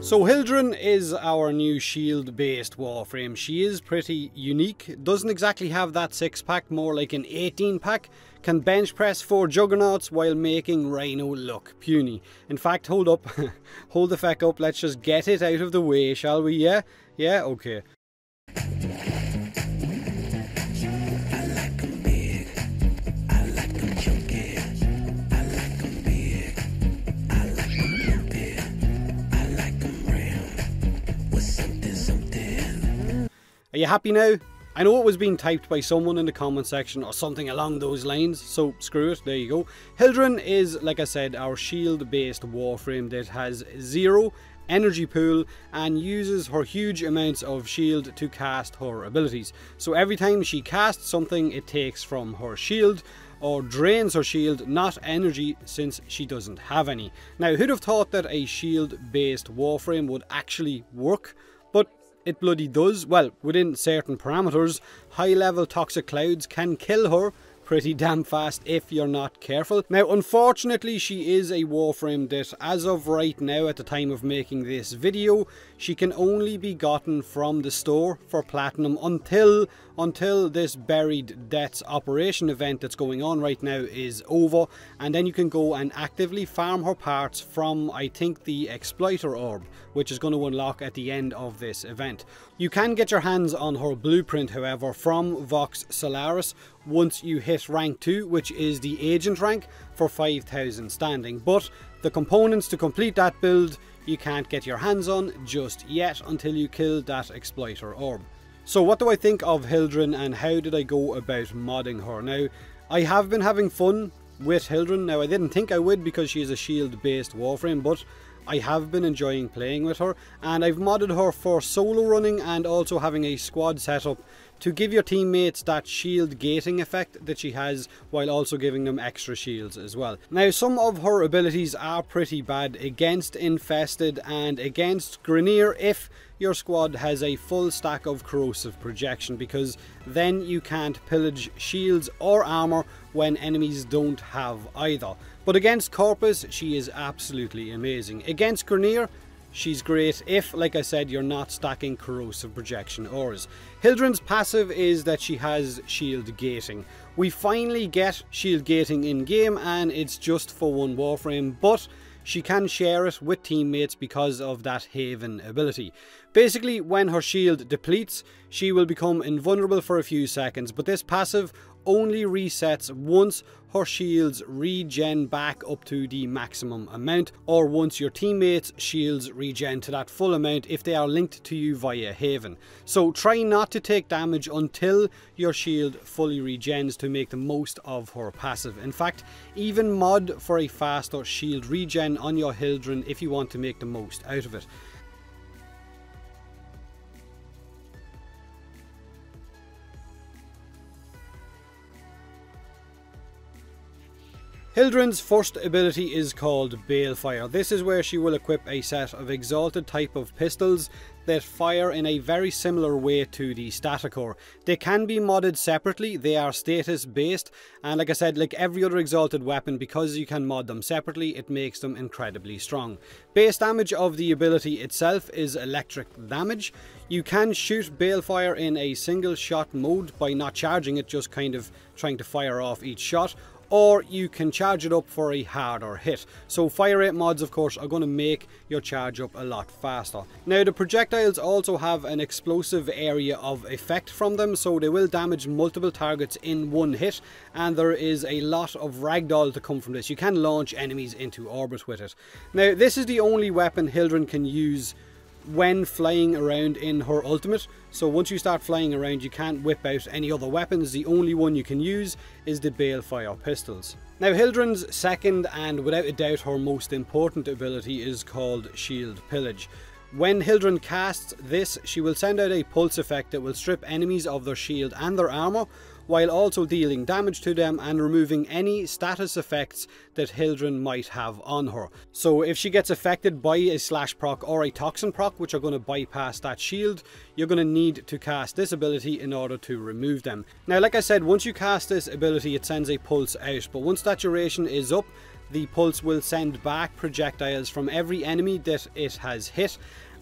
So Hildryn is our new shield based Warframe. She is pretty unique, doesn't exactly have that 6-pack, more like an 18-pack, can bench press 4 juggernauts while making Rhino look puny. In fact, hold up, hold the feck up, let's just get it out of the way, shall we? Yeah? Yeah? Okay. Are you happy now? I know it was being typed by someone in the comment section or something along those lines, so screw it, there you go. Hildryn is, like I said, our shield based Warframe that has 0 energy pool and uses her huge amounts of shield to cast her abilities. So every time she casts something, it takes from her shield or drains her shield, not energy, since she doesn't have any. Now, who'd have thought that a shield based Warframe would actually work? But it bloody does. Well, within certain parameters. High level toxic clouds can kill her pretty damn fast if you're not careful. Now, unfortunately, she is a Warframe that, as of right now, at the time of making this video, she can only be gotten from the store for platinum until this Buried Deaths operation event that's going on right now is over, and then you can go and actively farm her parts from, I think, the Exploiter Orb, which is going to unlock at the end of this event. You can get your hands on her blueprint, however, from Vox Solaris once you hit rank 2, which is the agent rank, for 5,000 standing. But the components to complete that build you can't get your hands on just yet until you kill that Exploiter Orb. So what do I think of Hildryn and how did I go about modding her? Now, I have been having fun with Hildryn. Now, I didn't think I would because she is a shield based Warframe, but I have been enjoying playing with her, and I've modded her for solo running and also having a squad setup to give your teammates that shield gating effect that she has, while also giving them extra shields as well. Now, some of her abilities are pretty bad against Infested and against Grineer if your squad has a full stack of corrosive projection, because then you can't pillage shields or armor when enemies don't have either. But against Corpus, she is absolutely amazing. Against Grineer, she's great if, like I said, you're not stacking corrosive projection ores. Hildryn's passive is that she has shield gating. We finally get shield gating in game, and it's just for one Warframe, but she can share it with teammates because of that Haven ability. Basically, when her shield depletes, she will become invulnerable for a few seconds, but this passive only resets once her shields regen back up to the maximum amount, or once your teammates' shields regen to that full amount if they are linked to you via Haven. So try not to take damage until your shield fully regens to make the most of her passive. In fact, even mod for a faster shield regen on your Hildryn if you want to make the most out of it. Hildryn's first ability is called Balefire. This is where she will equip a set of exalted type of pistols that fire in a very similar way to the Staticore. They can be modded separately, they are status based, and like I said, like every other exalted weapon, because you can mod them separately, it makes them incredibly strong. Base damage of the ability itself is electric damage. You can shoot Balefire in a single shot mode by not charging it, just kind of trying to fire off each shot, or you can charge it up for a harder hit. So fire rate mods, of course, are going to make your charge up a lot faster. Now, the projectiles also have an explosive area of effect from them, so they will damage multiple targets in one hit, and there is a lot of ragdoll to come from this. You can launch enemies into orbit with it. Now, this is the only weapon Hildryn can use when flying around in her ultimate. So once you start flying around, you can't whip out any other weapons. The only one you can use is the Balefire pistols. Now, Hildryn's second and without a doubt her most important ability is called Shield Pillage. When Hildryn casts this, she will send out a pulse effect that will strip enemies of their shield and their armor, while also dealing damage to them and removing any status effects that Hildryn might have on her. So if she gets affected by a slash proc or a toxin proc, which are going to bypass that shield, you're going to need to cast this ability in order to remove them. Now, like I said, once you cast this ability, it sends a pulse out, but once that duration is up, the pulse will send back projectiles from every enemy that it has hit,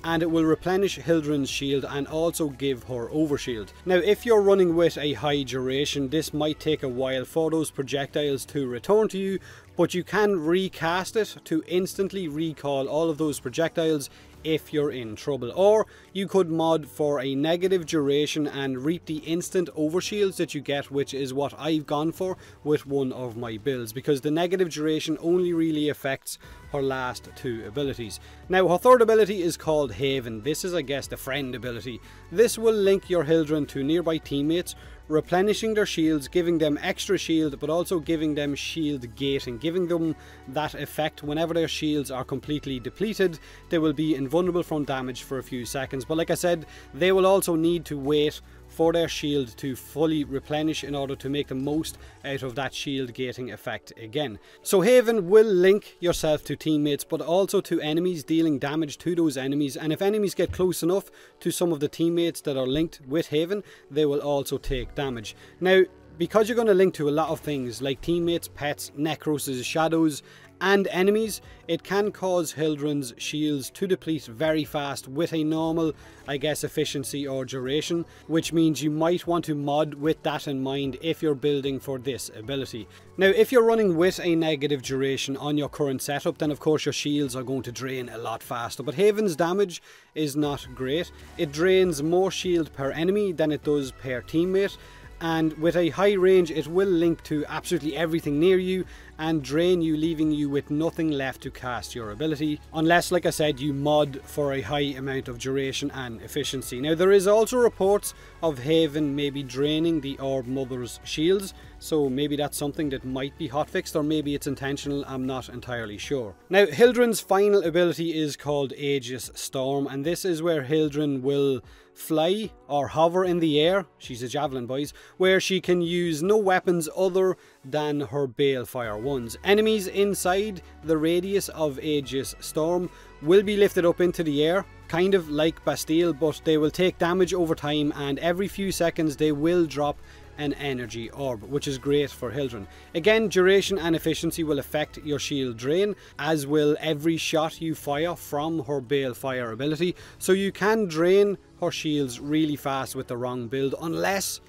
and it will replenish Hildryn's shield and also give her overshield. Now if you're running with a high duration, this might take a while for those projectiles to return to you, but you can recast it to instantly recall all of those projectiles if you're in trouble. Or you could mod for a negative duration and reap the instant overshields that you get, which is what I've gone for with one of my builds, because the negative duration only really affects her last two abilities. Now her third ability is called Haven. This is, I guess, the friend ability. This will link your Hildryn to nearby teammates, replenishing their shields, giving them extra shield, but also giving them shield gating, giving them that effect whenever their shields are completely depleted. They will be invulnerable from damage for a few seconds, but like I said, they will also need to wait for their shield to fully replenish in order to make the most out of that shield gating effect again. So Haven will link yourself to teammates, but also to enemies, dealing damage to those enemies, and if enemies get close enough to some of the teammates that are linked with Haven, they will also take damage. Now, because you're going to link to a lot of things like teammates, pets, necroses, shadows, and enemies, it can cause Hildryn's shields to deplete very fast with a normal, I guess, efficiency or duration, which means you might want to mod with that in mind if you're building for this ability. Now, if you're running with a negative duration on your current setup, then of course your shields are going to drain a lot faster, but Haven's damage is not great. It drains more shield per enemy than it does per teammate, and with a high range it will link to absolutely everything near you and drain you, leaving you with nothing left to cast your ability, unless, like I said, you mod for a high amount of duration and efficiency. Now there is also reports of Haven maybe draining the Orb Mother's shields, so maybe that's something that might be hotfixed, or maybe it's intentional, I'm not entirely sure. Now Hildryn's final ability is called Aegis Storm, and this is where Hildryn will fly or hover in the air, she's a javelin boys, where she can use no weapons other than her Balefire ones. Enemies inside the radius of Aegis Storm will be lifted up into the air, kind of like Bastille, but they will take damage over time, and every few seconds they will drop an energy orb, which is great for Hildryn. Again, duration and efficiency will affect your shield drain, as will every shot you fire from her Balefire ability, so you can drain her shields really fast with the wrong build, unless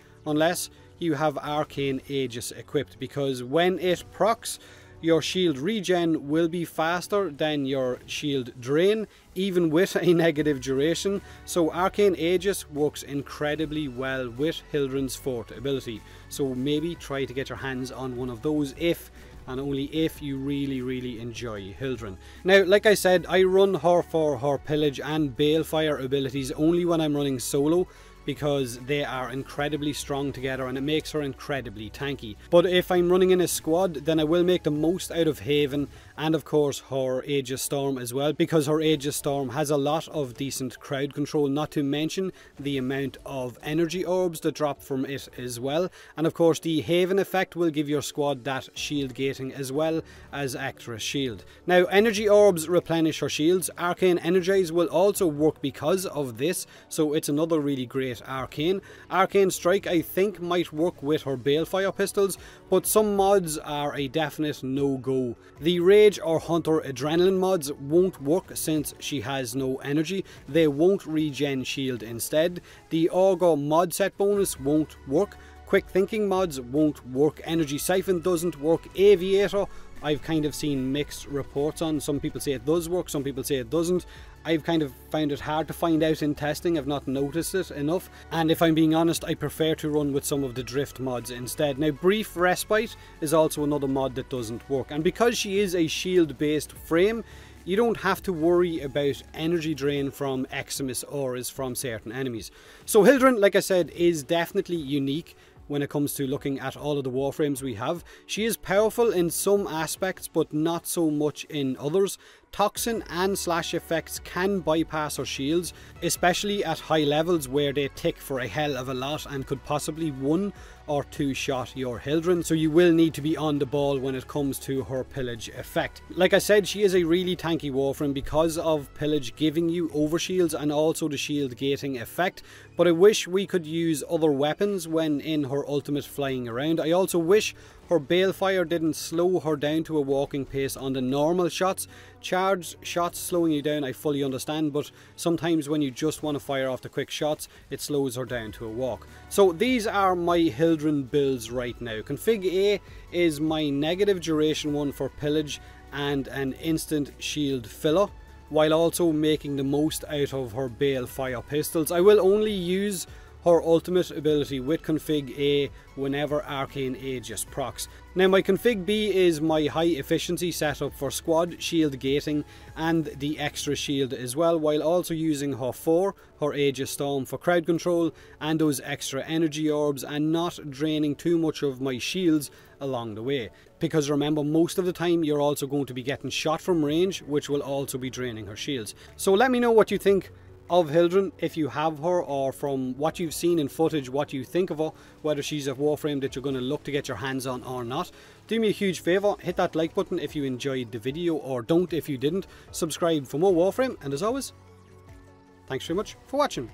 you have Arcane Aegis equipped, because when it procs, your shield regen will be faster than your shield drain, even with a negative duration. So Arcane Aegis works incredibly well with Hildryn's fourth ability. So maybe try to get your hands on one of those if and only if you really enjoy Hildryn. Now, like I said, I run her for her Pillage and Balefire abilities only when I'm running solo, because they are incredibly strong together and it makes her incredibly tanky. But if I'm running in a squad, then I will make the most out of Haven and of course her Aegis Storm as well, because her Aegis Storm has a lot of decent crowd control, not to mention the amount of energy orbs that drop from it as well. And of course the Haven effect will give your squad that shield gating as well as extra shield. Now, energy orbs replenish her shields. Arcane Energize will also work because of this, so it's another really great arcane. Arcane Strike I think might work with her Balefire pistols, but some mods are a definite no-go. The Rage or Hunter Adrenaline mods won't work since she has no energy. They won't regen shield instead. The Augur mod set bonus won't work. Quick Thinking mods won't work. Energy Siphon doesn't work. Aviator, I've kind of seen mixed reports on. Some people say it does work, some people say it doesn't. I've kind of found it hard to find out in testing, I've not noticed it enough, and if I'm being honest, I prefer to run with some of the drift mods instead. Now, Brief Respite is also another mod that doesn't work, and because she is a shield based frame, you don't have to worry about energy drain from Eximus auras from certain enemies. So Hildryn, like I said, is definitely unique when it comes to looking at all of the Warframes we have. She is powerful in some aspects, but not so much in others. Toxin and slash effects can bypass her shields, especially at high levels where they tick for a hell of a lot and could possibly 1 or 2 shot your Hildryn, so you will need to be on the ball when it comes to her Pillage effect. Like I said, she is a really tanky Warframe because of Pillage giving you overshields and also the shield gating effect, but I wish we could use other weapons when in her ultimate flying around. I also wish her Balefire didn't slow her down to a walking pace on the normal shots. Charged shots slowing you down I fully understand, but sometimes when you just want to fire off the quick shots, it slows her down to a walk. So these are my Hildryn builds right now. Config A is my negative duration one for Pillage and an instant shield filler, while also making the most out of her Balefire pistols. I will only use her ultimate ability with config A whenever Arcane Aegis procs. Now my config B is my high efficiency setup for squad shield gating and the extra shield as well, while also using her 4, her Aegis Storm for crowd control and those extra energy orbs, and not draining too much of my shields along the way. Because remember, most of the time you're also going to be getting shot from range, which will also be draining her shields. So let me know what you think of Hildryn, if you have her, or from what you've seen in footage, what you think of her, whether she's a Warframe that you're going to look to get your hands on or not. Do me a huge favour, hit that like button if you enjoyed the video, or don't if you didn't. Subscribe for more Warframe, and as always, thanks very much for watching.